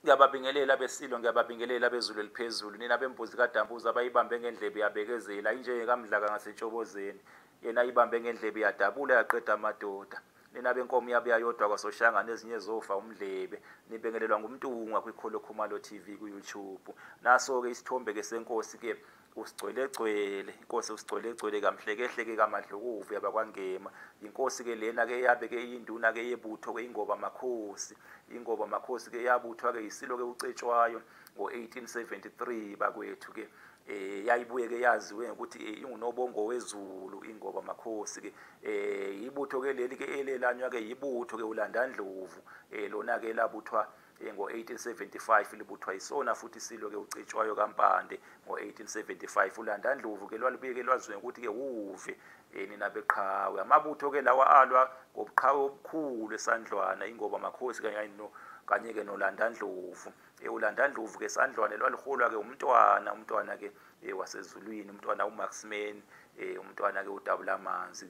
Ngiyababingelela besilo, ngiyababingelela bezulu eliphezulu. Nina bembuzi kaDambuza abayibambe ngendlebe yabekezela, injengekamdlaka ngasentshobozeni. Yena ayibambe ngendlebe yadabula yaqeda amadoda. Nina benkomo yabuya yodwa kwaSoshangane ezinye zofa umdlebe. Nibingelelwa ngumntungwa kwiKholo Khumalo TV ku-YouTube. Naso-ke isithombe-ke senkosi-ke usigcwelegcwele, inkosi usigcwelegcwele kamhlekehle-ke kaMadlokovu yabakwangema. Inkosi-ke lena-ke yabe-ke iyinduna-ke yebutho-ke ingoba makhosi. Ingoba makhosi-ke yabuthwa-ke yisilo-ke uCetshwayo ngo-1873 bakwethu-ke. Yayibuye-ke yaziwe ngokuthi ingunobongo wezulu ingoba makhosi-ke. Ibutho-ke leli-ke elelanywa-ke yibutho-ke uLandandlovu. Lona-ke labuthwa ngo-1875 libuthwa yisona futhi isilo-ke uCetshwayo kaMpande ngo-1875. uLandandlovu-ke lwalubuye-ke lwaziwe ngokuthi-ke uve nina beqhawe. Amabutho-ke lawa alwa ngobuqhawe obukhulu eSandlwana ingoba makhosi kanye-ke noLandandlovu. uLandandlovu-ke eSandlwane lwaliholwa-ke umntwana-ke wasezulwini, umntwana uMaxman, umntwana-ke uDabulamanzi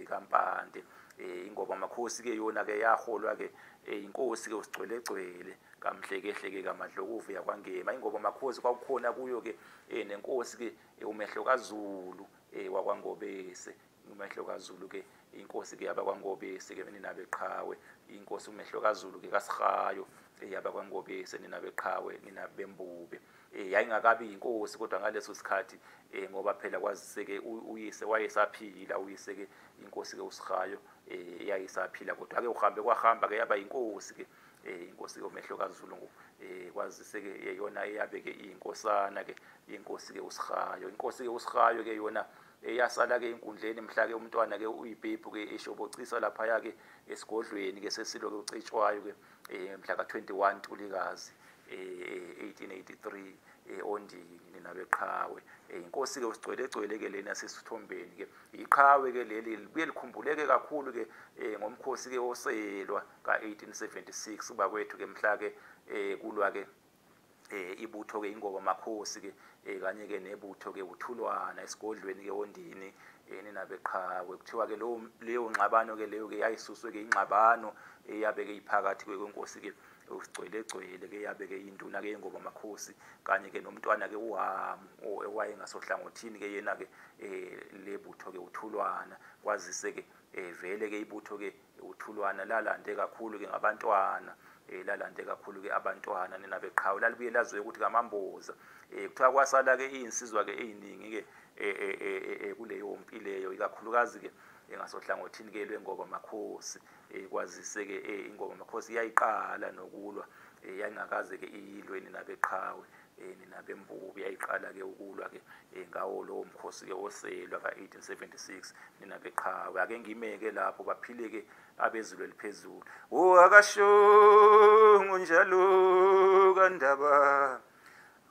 kaMpande. Ingoba makhosi-ke yona-ke yaholwa-ke inkosi-ke usigcwelegcwele kamhlekehle-ke kaMadlokovu yakwangema. Ingoba makhosi kwakukhona kuyo-ke nenkosi-ke umehlo kaZulu wakwaNgobese. Umehlo kaZulu-ke inkosi-ke yabakwaNgobese-ke nina beqhawe. Inkosi umehlo kaZulu-ke kaSihayo yabakwaNgobese nina beqhawe nina bembube. Yayingakabi inkosi kodwa ngaleso sikhathi ngoba phela kwazise-ke uyise wayesaphila, uyise-ke inkosi-ke uSihayo yayisaphila, kodwa-ke uhambe kwahamba-ke yaba inkosi-ke. Inkosi-ke umehlo kaZulu kwazise-ke yona eyabe-ke iyinkosana-ke inkosi-ke uSihayo. Inkosi-ke uSihayo-ke yona yasala-ke enkundleni mhla-ke umntwana-ke uyibhebhu-ke eshobocisa laphaya-ke esigodlweni-ke sesilo-ke uCetshwayo-ke mhla ka-21 Ntulikazi 1883 Ondini nina beqhawe. Inkosi-ke usigcwelegcwele-ke lena sesithombeni-ke. Iqhawe-ke leli libuye likhumbuleke kakhulu-ke ngomkhosi-ke oselwa ka-1876 bakwethu-ke mhla-ke kulwa-ke ibutho-ke ingoba makhosi-ke kanye-ke nebutho-ke uThulwana esigodlweni-ke Ondini nina beqhawe. Kuthiwa-ke leyo ngxabano-ke leyo-ke yayisuswe-ke ingxabano eyabe-ke iphakathi-ke kwenkosi-ke usigcwelegcwele-ke yabe-ke induna-ke yengoba makhosi kanye-ke nomntwana-ke uHamu owayengasohlangothini-ke yena-ke lebutho-ke uThulwana. Kwazise-ke vele-ke ibutho-ke uThulwana lalande kakhulu-ke ngabantwana. Lalande kakhulu-ke abantwana nina beqhawe. Lalibuye laziwe ukuthi kaMamboza. Kuthiwa kwasala-ke iy'nsizwa-ke ey'ningi-ke kuleyo mpi leyo, ikakhulukazi-ke ngasohlangothini-ke lwengoba makhosi. Kwazise-ke ingoba makhosi yayiqala nokulwa, yayingakaze-ke ilwe nina beqhawe nina bembubi. Yayiqala-ke ukulwa-ke ngawo lowo mkhosi-ke oselwa ka-1876 nina beqhawe. Ake ngime-ke lapho baphile-ke abezulu eliphezulu. Akashongo njalo kaNdaba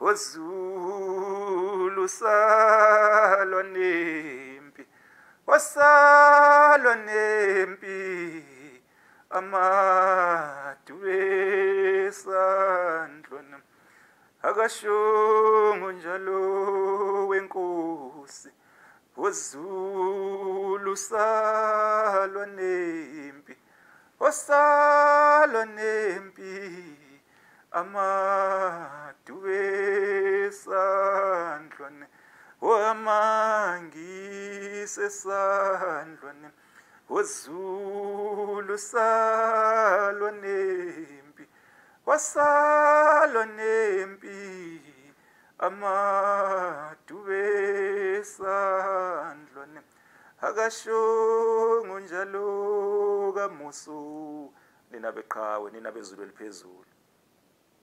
uZulu salwa nempi, wasalwa nempi amadube eSandlwana. Akashongo njalo wenkosi uZulu salwa nempi, wasalwa nempi amadube eSandlwana. Amangise eSandlwana uZulu salwa nempi, wasalwa nempi amadube eSandlwana. Akashongo njalo kaMusu nina beqhawe nina bezulu eliphezulu.